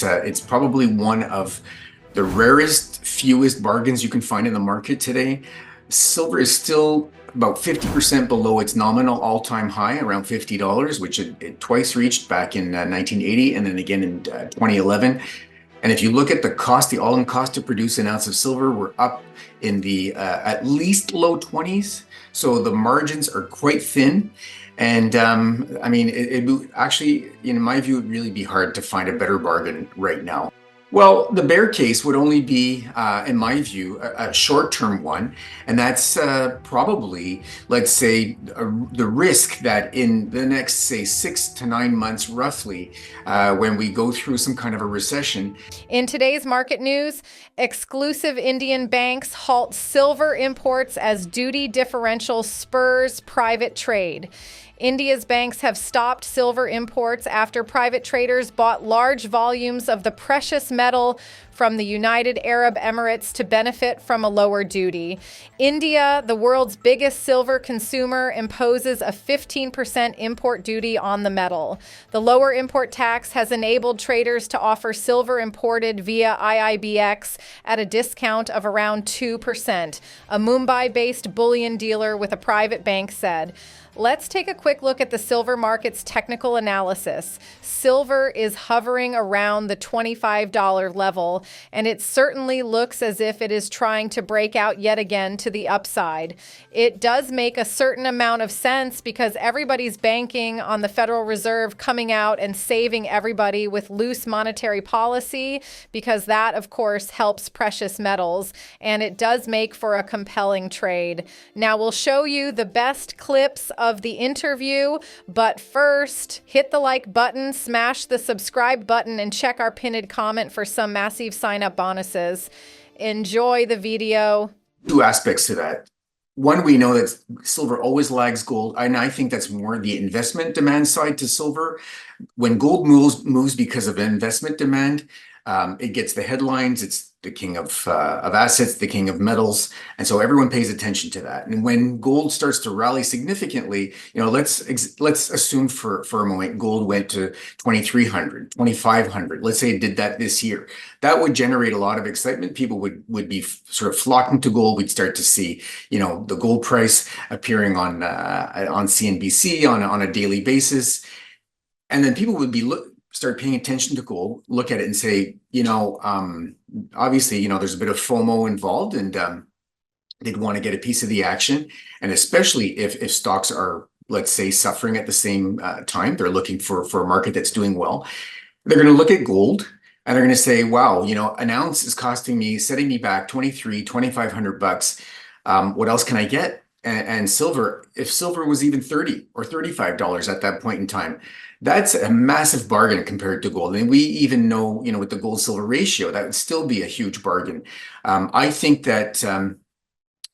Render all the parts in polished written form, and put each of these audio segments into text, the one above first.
It's probably one of the rarest, fewest bargains you can find in the market today. Silver is still about 50% below its nominal all-time high, around $50, which it twice reached back in 1980 and then again in 2011. And if you look at the cost, the all-in cost to produce an ounce of silver, we're up in the at least low 20s. So the margins are quite thin. And I mean, it actually, in my view, it would really be hard to find a better bargain right now. Well, the bear case would only be, in my view, a short-term one, and that's probably, let's say, the risk that in the next, say, 6 to 9 months, roughly, when we go through some kind of a recession. In today's market news, exclusive Indian banks halt silver imports as duty differential spurs private trade. India's banks have stopped silver imports after private traders bought large volumes of the precious metal from the United Arab Emirates to benefit from a lower duty. India, the world's biggest silver consumer, imposes a 15% import duty on the metal. The lower import tax has enabled traders to offer silver imported via IIBX at a discount of around 2%, a Mumbai-based bullion dealer with a private bank said. Let's take a quick look at the silver market's technical analysis. Silver is hovering around the $25 level, and it certainly looks as if it is trying to break out yet again to the upside. It does make a certain amount of sense because everybody's banking on the Federal Reserve coming out and saving everybody with loose monetary policy, because that, of course, helps precious metals, and it does make for a compelling trade. Now, we'll show you the best clips of the interview, but first, hit the like button, smash the subscribe button, and check our pinned comment for some massive sign-up bonuses. Enjoy the video. Two aspects to that. One, we know that silver always lags gold, and I think that's more the investment demand side to silver. When gold moves because of investment demand, it gets the headlines. It's the king of assets, the king of metals, and so everyone pays attention to that. And when gold starts to rally significantly, let's assume for a moment gold went to 2,300, 2,500. Let's say it did that this year. That would generate a lot of excitement. People would be sort of flocking to gold. We'd start to see, the gold price appearing on CNBC on a daily basis, and then people would be start paying attention to gold, look at it and say, obviously, there's a bit of FOMO involved, and they'd want to get a piece of the action. And especially if stocks are, let's say, suffering at the same time, they're looking for a market that's doing well. They're going to look at gold and they're going to say, wow, an ounce is setting me back 2,500 bucks. What else can I get? And silver, if silver was even $30 or $35 at that point in time, that's a massive bargain compared to gold. And we even know, with the gold silver ratio, that would still be a huge bargain. I think that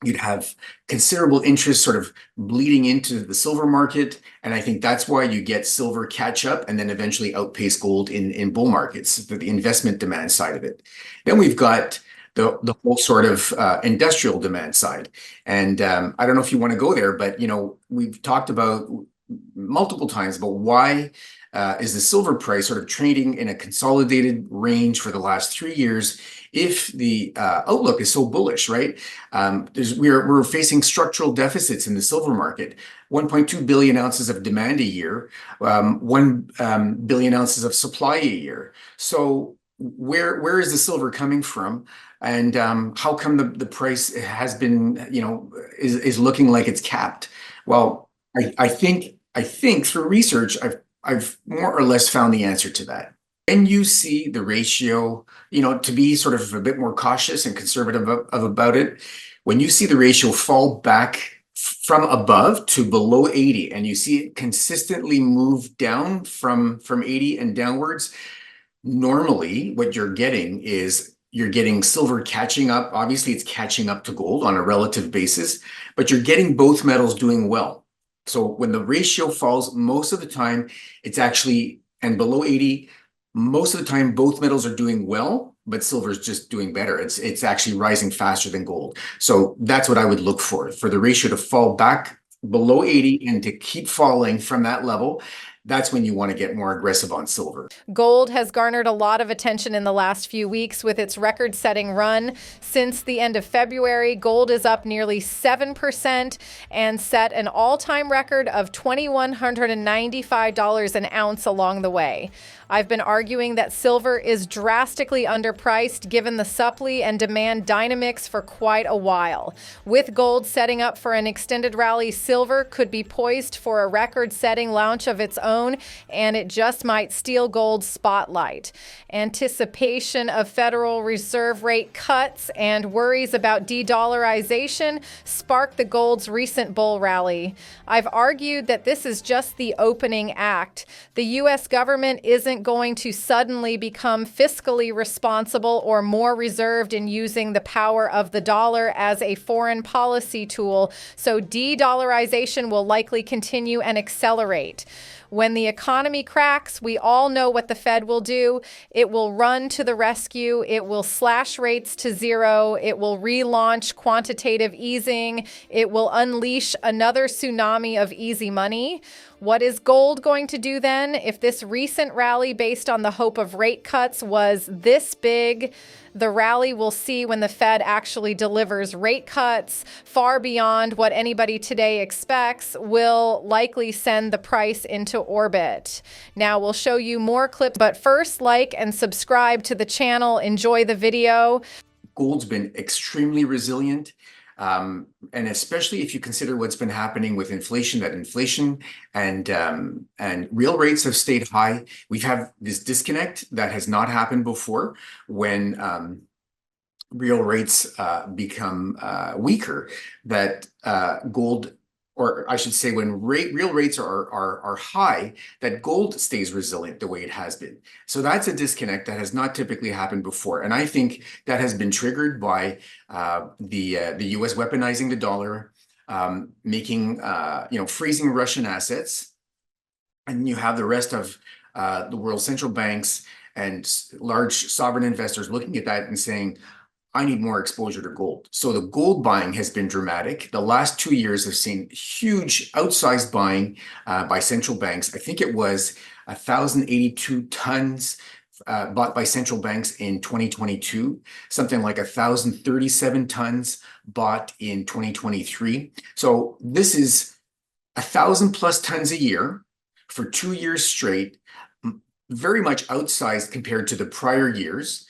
you'd have considerable interest sort of bleeding into the silver market. And I think that's why you get silver catch up and then eventually outpace gold in bull markets, the investment demand side of it. Then we've got the whole sort of industrial demand side. And I don't know if you want to go there, but, we've talked about multiple times about why is the silver price sort of trading in a consolidated range for the last 3 years if the outlook is so bullish, right? We're facing structural deficits in the silver market. 1.2 billion ounces of demand a year, 1 billion ounces of supply a year. So where is the silver coming from? And how come the price has been, is looking like it's capped? Well, I think through research, I've more or less found the answer to that. When you see the ratio, to be sort of a bit more cautious and conservative about it, when you see the ratio fall back from above to below 80, and you see it consistently move down from 80 and downwards, normally what you're getting is you're getting silver catching up. Obviously, it's catching up to gold on a relative basis, but you're getting both metals doing well. So when the ratio falls, most of the time it's actually, and below 80, most of the time both metals are doing well, but silver is just doing better. It's actually rising faster than gold. So that's what I would look for the ratio to fall back below 80 and to keep falling from that level. that's when you want to get more aggressive on silver. Gold has garnered a lot of attention in the last few weeks with its record-setting run. Since the end of February, gold is up nearly 7% and set an all-time record of $2,195 an ounce along the way. I've been arguing that silver is drastically underpriced given the supply and demand dynamics for quite a while. With gold setting up for an extended rally, silver could be poised for a record-setting launch of its own, and it just might steal gold's spotlight. Anticipation of Federal Reserve rate cuts and worries about de-dollarization sparked the gold's recent bull rally. I've argued that this is just the opening act. The U.S. government isn't going to suddenly become fiscally responsible or more reserved in using the power of the dollar as a foreign policy tool, so de-dollarization will likely continue and accelerate. When the economy cracks, we all know what the Fed will do. It will run to the rescue. It will slash rates to zero. It will relaunch quantitative easing. It will unleash another tsunami of easy money. What is gold going to do then? If this recent rally based on the hope of rate cuts was this big, the rally we'll see when the Fed actually delivers rate cuts far beyond what anybody today expects will likely send the price into orbit. Now we'll show you more clips, but first like and subscribe to the channel. Enjoy the video. Gold's been extremely resilient. And especially if you consider what's been happening with inflation, that inflation and real rates have stayed high. We've had this disconnect that has not happened before when real rates become weaker, that gold, or I should say when real rates are high, that gold stays resilient the way it has been. So that's a disconnect that has not typically happened before. And I think that has been triggered by the US weaponizing the dollar, making, freezing Russian assets. And you have the rest of the world's central banks and large sovereign investors looking at that and saying, I need more exposure to gold. So the gold buying has been dramatic. The last 2 years have seen huge outsized buying by central banks. I think it was 1,082 tons bought by central banks in 2022, something like 1,037 tons bought in 2023. So this is 1,000 plus tons a year for 2 years straight, very much outsized compared to the prior years.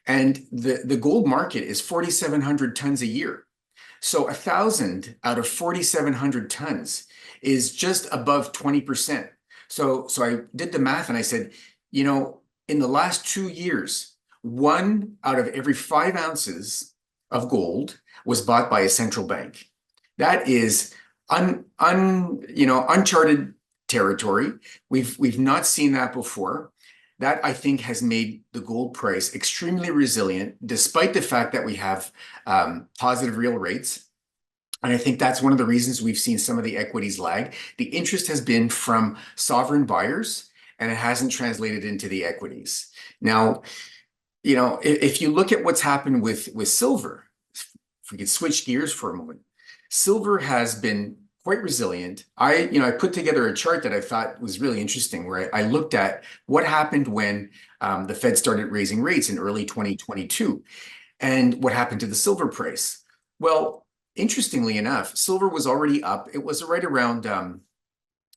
And the gold market is 4,700 tons a year. So 1,000 out of 4,700 tons is just above 20%. So I did the math and I said, in the last 2 years, 1 out of every 5 ounces of gold was bought by a central bank. That is uncharted territory. We've not seen that before. That, I think, has made the gold price extremely resilient, despite the fact that we have positive real rates. And I think that's one of the reasons we've seen some of the equities lag. The interest has been from sovereign buyers, and it hasn't translated into the equities. Now, if you look at what's happened with silver, if we could switch gears for a moment, silver has been quite resilient. I put together a chart that I thought was really interesting, where I looked at what happened when the Fed started raising rates in early 2022 and what happened to the silver price. Well, interestingly enough, silver was already up. It was right around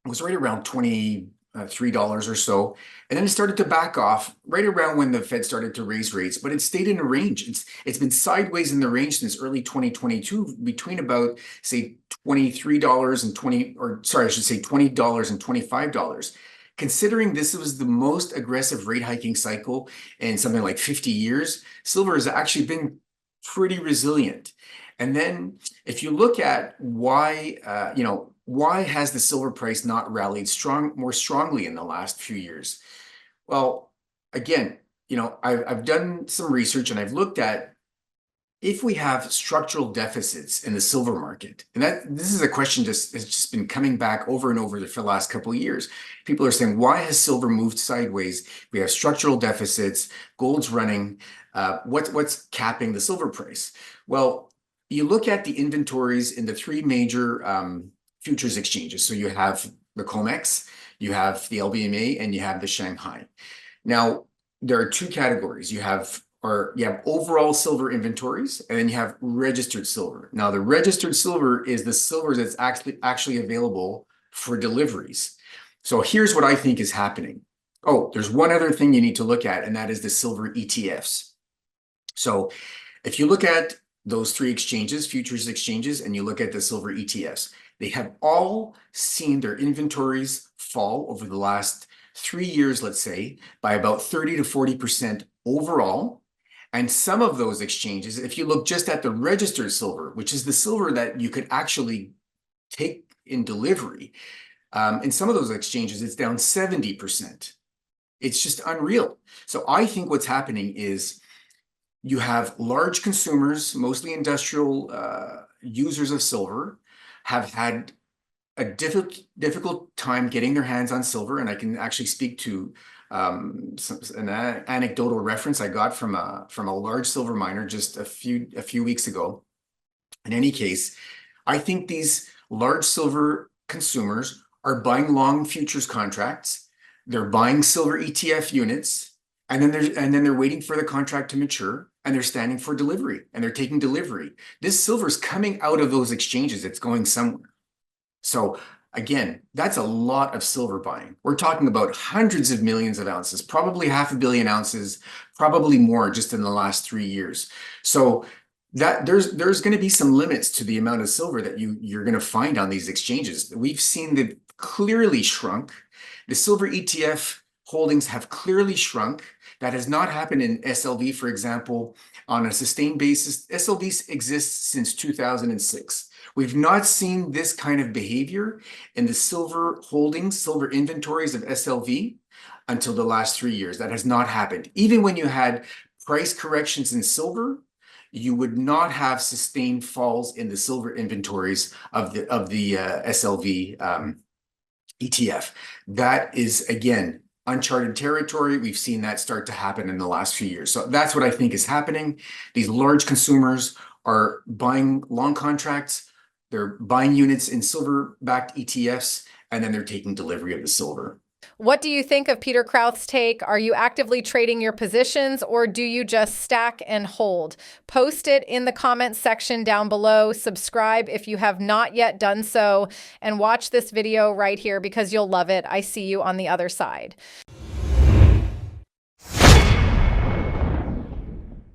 $23 or so. And then it started to back off right around when the Fed started to raise rates, but it stayed in a range. It's been sideways in the range since early 2022, between about, say, $23 and $20 and $25. Considering this was the most aggressive rate hiking cycle in something like 50 years, silver has actually been pretty resilient. And then if you look at why has the silver price not rallied more strongly in the last few years? Well, again, I've done some research and I've looked at if we have structural deficits in the silver market, and this is a question has just been coming back over and over for the last couple of years. People are saying, why has silver moved sideways? We have structural deficits, gold's running. What's capping the silver price? Well, you look at the inventories in the 3 major futures exchanges. So you have the COMEX, You have the LBMA and you have the Shanghai. Now, there are two categories. You have overall silver inventories, and then you have registered silver. Now, the registered silver is the silver that's actually available for deliveries. So here's what I think is happening. Oh, there's one other thing you need to look at, and that is the silver ETFs. So if you look at those three exchanges, futures exchanges, and you look at the silver ETFs, they have all seen their inventories fall over the last 3 years, let's say, by about 30 to 40% overall. And some of those exchanges, if you look just at the registered silver, which is the silver that you could actually take in delivery, in some of those exchanges, it's down 70%. It's just unreal. So I think what's happening is you have large consumers, mostly industrial users of silver, have had a difficult time getting their hands on silver. And I can actually speak to an anecdotal reference I got from a large silver miner just a few weeks ago. In any case, I think these large silver consumers are buying long futures contracts. They're buying silver ETF units, and then they're waiting for the contract to mature, and they're standing for delivery, and they're taking delivery. This silver is coming out of those exchanges. It's going somewhere. So again, that's a lot of silver buying. We're talking about hundreds of millions of ounces, probably 500 million ounces, probably more just in the last 3 years. So that there's going to be some limits to the amount of silver that you're going to find on these exchanges. We've seen that clearly shrunk. The silver ETF holdings have clearly shrunk. That has not happened in SLV, for example, on a sustained basis. SLV exists since 2006. We've not seen this kind of behavior in the silver holdings, silver inventories of SLV until the last 3 years. That has not happened. Even when you had price corrections in silver, you would not have sustained falls in the silver inventories of the SLV ETF. That is, again, uncharted territory. We've seen that start to happen in the last few years. So that's what I think is happening. These large consumers are buying long contracts. They're buying units in silver-backed ETFs, and then they're taking delivery of the silver. What do you think of Peter Krauth's take? Are you actively trading your positions, or do you just stack and hold? Post it in the comments section down below. Subscribe if you have not yet done so, and watch this video right here because you'll love it. I see you on the other side.